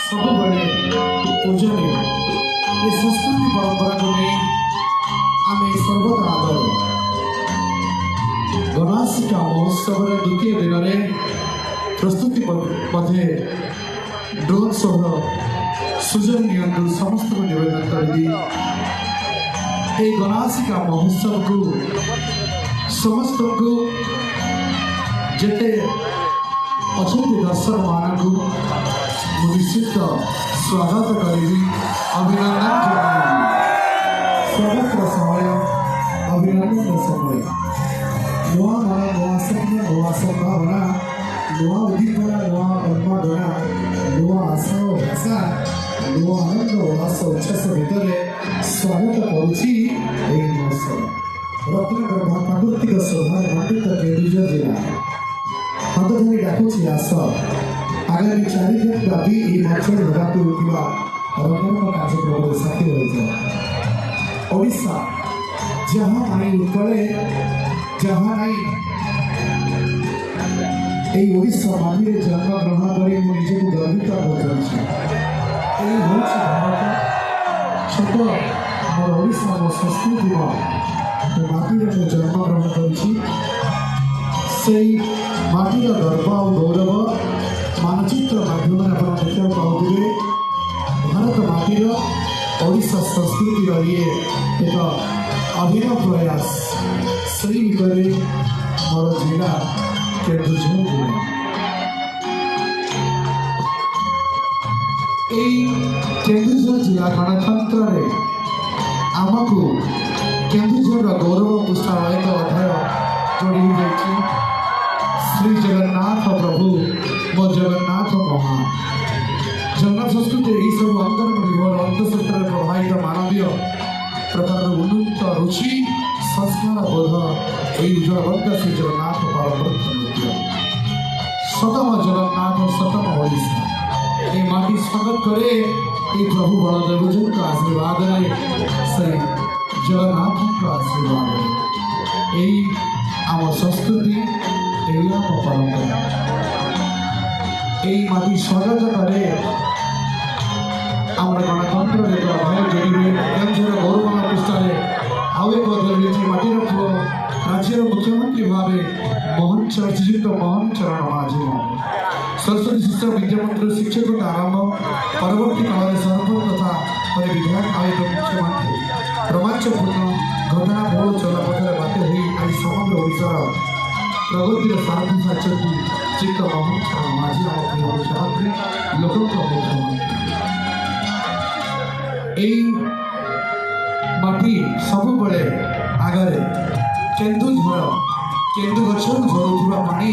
ସବୁବେଳେ ପୂଜନୀୟ ଏ ସଂସ୍କୃତି ପରମ୍ପରାକୁ ନେଇ ଆମେ ସର୍ବଦା ଆଦର। ଗଣାସିକା ମହୋତ୍ସବର ଦ୍ୱିତୀୟ ଦିନରେ ପ୍ରସ୍ତୁତି ମଧ୍ୟରେ ଡ୍ରୋନ୍ ସହ ସୁଯୋଗ ନିଅନ୍ତୁ ସମସ୍ତଙ୍କୁ ନିବେଦନ କରିବି। এই গণাসিকা মহোৎসবକୁ ସମସ୍ତଙ୍କୁ ଯେତେ ଅଛନ୍ତି ଦର୍ଶକ ମାନଙ୍କୁ ମୁଁ ନିଶ୍ଚିତ ସ୍ୱାଗତ କରିବି, ଅଭିନନ୍ଦନ ଜଣାଇବି। ସ୍ୱାଗତର ସମୟ, ଅଭିନନ୍ଦନର ସମୟ। ନୂଆ ମନ, ନୂଆ ସ୍ୱପ୍ନ, ନୂଆ ସମ୍ଭାବନା, ନୂଆ ଉଦ୍ଦୀପନା, ନୂଆ ଉନ୍ମାଦନା, ନୂଆ ଆଶା ଓ ଭାଷା, ନୂଆ ଆନନ୍ଦ ଉଲ୍ଲାସ ଉଚ୍ଛ୍ୱାସ ଭିତରେ ସ୍ୱାଗତ କରୁଛି ଏହି ମହୋତ୍ସବ। ରତ୍ନଗର ପ୍ରାକୃତିକ ଶୋଭାରେ ମଣ୍ଡିତ କେନ୍ଦୁଝର ଜିଲ୍ଲା ହାତ ଧରି ଡାକୁଛି ଆସ। ଆଗାମୀ 4 ଦିନ ବ୍ୟାପୀ ଏହି ମଞ୍ଚରେ ହେବାକୁ ଥିବା ରତ୍ନଗର କାର୍ଯ୍ୟକ୍ରମରେ ସାଥୀ ହୋଇଯାଅ। ଓଡ଼ିଶା ଯାହା ନାହିଁ ଉତ୍କଳେ, ଯାହା ନାହିଁ এই ଓଡ଼ିଶା ମାଟିରେ ଜନ୍ମଗ୍ରହଣ କରି ମୁଁ ନିଜକୁ ଗର୍ବିତ ବୋଧ କରୁଛି। ଏହି ହେଉଛି ଭାରତ, ଛୋଟ ମୋର ଓଡ଼ିଶା, ମୋ ସଂସ୍କୃତି, ମାଟିରେ ମୁଁ ଜନ୍ମଗ୍ରହଣ କରିଛି। ସେଇ ମାଟିର ଗର୍ବ ଆଉ ଗୌରବ ମାନଚିତ୍ର ମାଧ୍ୟମରେ ଆପଣ ଦେଖିବାକୁ ପାଉଥିବେ। ଭାରତ ମାଟିର ଓଡ଼ିଶା ସଂସ୍କୃତିର ଇଏ ଏକ ଅଭିନବ ପ୍ରୟାସ। ସେହି ଭିତରେ ମୋର ଜିଲ୍ଲା କେନ୍ଦୁଝର ଜିଲ୍ଲା। এই କେନ୍ଦୁଝର ଜିଲ୍ଲା ଗଣତନ୍ତ୍ରରେ ଆମକୁ କେନ୍ଦୁଝରର ଗୌରବ ପୁଷ୍ପାଳୟକ ଅଧ୍ୟାୟ ଯୋଡ଼ି ହୋଇଯାଇଛି। ଶ୍ରୀ ଜଗନ୍ନାଥ ପ୍ରଭୁ ମୋ ଜଗନ୍ନାଥ ମହାନ। ଜଗନ୍ନାଥ ସଂସ୍କୃତିରେ ଏହିସବୁ ଅନ୍ତର୍ନିର୍ଭର ଅନ୍ତଃକ୍ଷେତ୍ରରେ ପ୍ରବାହିତ ମାନବୀୟ ପ୍ରକାରର ଉନ୍ନତ ରୁଚି ସଂସ୍କାର ବୋଧ ଏହି ଉଜ୍ଜଳବନ୍ତ ଶ୍ରୀ ଜଗନ୍ନାଥ ପାରମ୍ପରିକ ନୃତ୍ୟ। ସତମ ଜଗନ୍ନାଥ, ସତମ ଓଡ଼ିଶା। এই মাটি স্বাগত করে এই প্রভু বলদেবজীଙ୍କ আশীর্বাদরে সেই জগন্নাথଙ୍କ আশীর্বাদরে এই আমার সংস্কৃতি, এই আমার পরম্পরা। এই মাটি স্বাগত করে আমরা গণতন্ত্রের এক অধ্যায় জড়িয়ে কেন্দুঝর গৌরবময় পৃষ্ঠারে ଆଉ ଏକ ରହିଛି ମାଟିର ପୁଅ ରାଜ୍ୟର ମୁଖ୍ୟମନ୍ତ୍ରୀ ଭାବେ ମୋହନ ଶ୍ରୀଯୁକ୍ତ ମୋହନ ଚରଣ ମାଝୀ। ସରସ୍ୱତୀ ଶିଶୁ ବିଦ୍ୟାମନ୍ଦିର ଶିକ୍ଷକତା ଆରମ୍ଭ ପରବର୍ତ୍ତୀ କାଳରେ ସରପଞ୍ଚ ତଥା ପରେ ବିଧାୟକ ଆଉ ଏକ ମୁଖ୍ୟମନ୍ତ୍ରୀ। ରୋମାଞ୍ଚପୂର୍ଣ୍ଣ ଘଟଣା ବହୁ ଚଲାପଥରେ ବାଟେ ହୋଇ ଆଜି ସମଗ୍ର ଓଡ଼ିଶାର ପ୍ରଗତିର ସାରଥୀ ସାରିଛନ୍ତି ଶ୍ରୀଯୁକ୍ତ ମୋହନ ଚରଣ ମାଝୀ, ଆମ ପ୍ରିୟ ମୁଖ୍ୟମନ୍ତ୍ରୀ, ଲୋକଙ୍କ ମୁଖ୍ୟମନ୍ତ୍ରୀ। এই ମାଟି ସବୁବେଳେ ଆଗରେ। କେନ୍ଦୁଝର, କେନ୍ଦୁ ଗଛରୁ ଝରୁଥିବା ପାଣି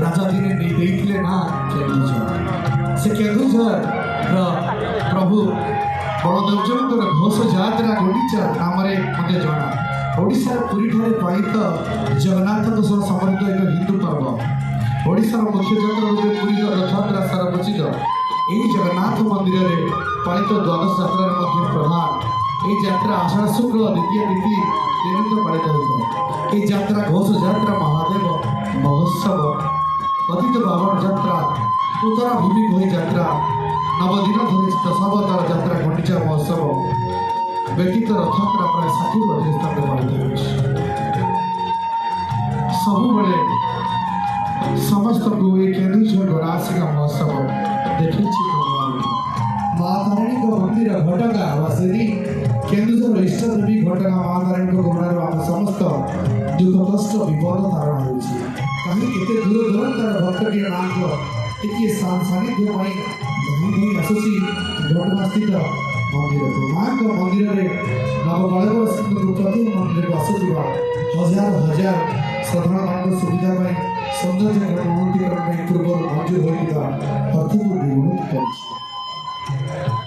ରାଜା ଦିନେ ଦେଇଥିଲେ ନା କେନ୍ଦୁଝର। ସେ କେନ୍ଦୁଝରର ପ୍ରଭୁ ବଳଦେବଜୀଙ୍କର ଘୋଷ ଯାତ୍ରା ଗୁଣ୍ଡିଚା ନାମରେ ମୋତେ ଜଣା। ଓଡ଼ିଶାର ପୁରୀଠାରେ ପାଳିତ ଜଗନ୍ନାଥଙ୍କ ସହ ସମନ୍ୱିତ ଏକ ହିନ୍ଦୁ ପର୍ବ। ଓଡ଼ିଶାର ମୁଖ୍ୟ ଯାତ୍ରା ରୂପେ ପୁରୀର ରଥଯାତ୍ରା ସାର୍ବଚିତ। ଏହି ଜଗନ୍ନାଥ ମନ୍ଦିରରେ ପାଳିତ ଦ୍ୱାଦଶ ଯାତ୍ରାର ମଧ୍ୟ ପ୍ରଧାନ। এই যাত্রা আষাঢ় শুক্ল দ্বিতীয় তিথি দিনতে পালিত হয়েছিল। এই যাত্রা ঘোষ যাত্রা, মহাদেব মহোৎসব, পতিত বাবন যাত্রা, উত্তরা ভূমি বহি যাত্রা, নবদিন ধরে দশাবতার যাত্রা, ঘণ্টিচা মহোৎসব ব্যতীত রথযাত্রা প্রায় 60 স্থানে পালিত হয়েছে। ସବୁବେଳେ ସମସ୍ତଙ୍କୁ এই କେନ୍ଦୁଝର ଗଣାସିକା ମହୋତ୍ସବ ଦେଖିଛି। ମା ତାରିଣୀଙ୍କ ମନ୍ଦିର ଘଟଗାଁ ବାସିନୀ କେନ୍ଦୁଝର ଇଷ୍ଟଦେବୀ ଘଟଗାଁ ମା ତାରିଣୀଙ୍କ କରୁଣାରୁ ଆମ ସମସ୍ତ ଦୁଃଖ କଷ୍ଟ ବିପଦ ଧାରଣ ହେଉଛି। କାହିଁ କେତେ ଦୂର ଦୂରାନ୍ତର ଭକ୍ତଟିଏ ମାଙ୍କ ଟିକିଏ ସାନ୍ନିଧ୍ୟ ପାଇଁ ଧଇଁ ଆସୁଛି ଘଟଗାଁ ସ୍ଥିତ ମନ୍ଦିରକୁ। ମାଙ୍କ ମନ୍ଦିରରେ ନବକଳେବର ସିଂହକୁ ପ୍ରତି ମନ୍ଦିରକୁ ଆସୁଥିବା ହଜାର ହଜାର ଶ୍ରଦ୍ଧାଳୁମାନଙ୍କ ସୁବିଧା ପାଇଁ ସୌନ୍ଦର୍ଯ୍ୟ ଉନ୍ନତିକରଣ ପାଇଁ ପୂର୍ବରୁ ମଞ୍ଜୁର ହୋଇଥିବା ଅର୍ଥକୁ ଦ୍ୱିଗୁଣିତ କରିଛି।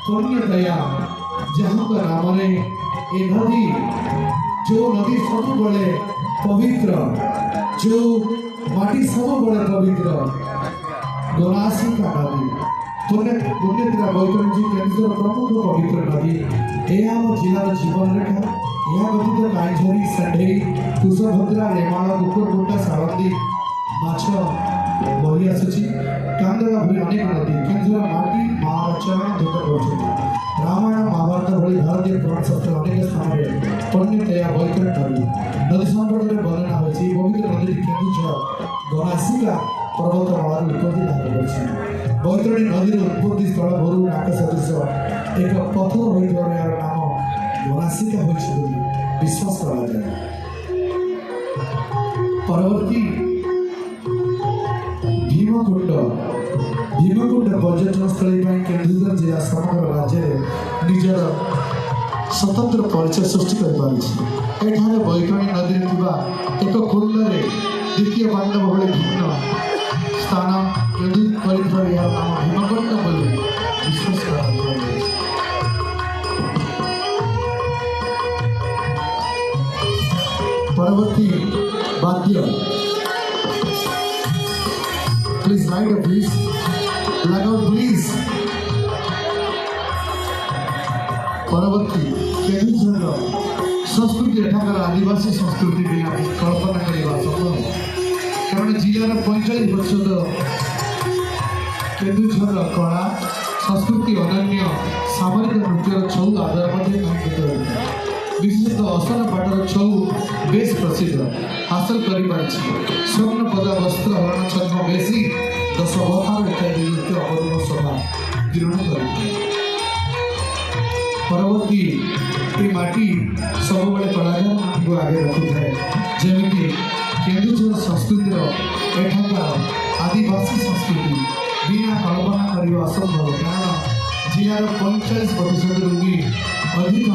पुण्य दया जहाँ का नामने ए नदी, जो नदी सब बड़े पवित्र, जो माटी सब बड़े पवित्र, गणासिका नदी। पुण्यतीरा बैतरणी केन्दुझर प्रमुख पवित्र नदी। यह आम जिलार जीवन रेखा। यह व्यतीत काईझरी, षंढेई, कुशभद्रा, रेमाଳ, कुकुरमुंडा, साळନ୍ଦୀ ମାଛ ବହି ଆସୁଛି। କାନ୍ଦରା ଭଳି ଅନେକ ନଦୀ କେନ୍ଦୁଝର ମାଟି ମା चरण धूत कर रामायण महाभारत भली भारतीय पुराण शास्त्र अनेक स्थान में पंडित या वैतरण नदी संपर्क में वर्णना होती पवित्र नदी केन्दुझर गणासिका पर्वतमाला उत्पत्ति लाभ कर वैतरणी नदी उत्पत्ति स्थल भरू नाक सदृश एक पथर होइथिबार यार नाम गणासिका होइछि बोली विश्वास करा जाए। परवर्ती भीमकुंड पर्यटन स्थली केन्दुझर जिला समग्र राज्य में निजर स्वतंत्र परिचय सृष्टि कर वैतरणी नदी एक कुंड में द्वितीय पांडव भली भिन्न स्थान केन्दुझर यार नाम भीमकुंड बोली विश्वास करा जाए। परवर्ती वाद्य प्लीज लाइट प्लीज लगाओ प्लीज। परवर्ती केन्दुझर संस्कृति एठाकर आदिवासी संस्कृति बिना कल्पना करने संभव कारण जिलार 45% केन्दुझर कला संस्कृति अनन्य सामरिक नृत्यर छौ आधार विशेषतः असन पाटर छौ बेस प्रसिद्ध हासिल कर स्वर्ण पदा वस्त्र हरण छद्म बेसी 10 बहार इत्यादि नृत्य अवरुण सभा दृढ़ कर परवर्ती ये माटी सब कलाकार को आगे रखी है जमीती केन्दुझर संस्कृतिर एठाकार आदिवासी संस्कृति बिना कल्पना करने असंभव कारण जिलार 45% अधिक